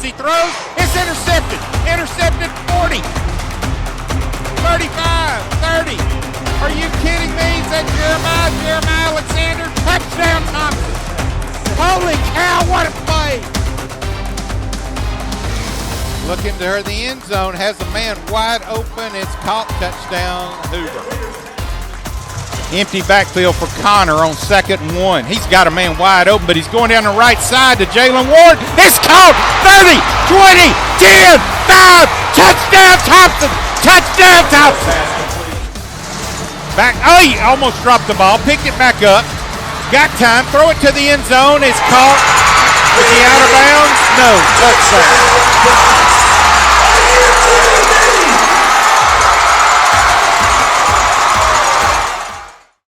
he throws. It's intercepted. Intercepted 40. 35, 30. Are you kidding me? Is that Jeremiah Alexander? Touchdown, Thompson. Holy cow, what a play. Looking to her, the end zone, has a man wide open. It's caught, touchdown, Hoover. Empty backfield for Connor on 2nd and 1. He's got a man wide open, but he's going down the right side to Jalen Ward. It's caught, 30, 20, 10, 5, touchdown, Thompson. Touchdown, Thompson. Back, oh, he almost dropped the ball, picked it back up. Got time, throw it to the end zone. It's caught. Is he out of bounds? No, touchdown.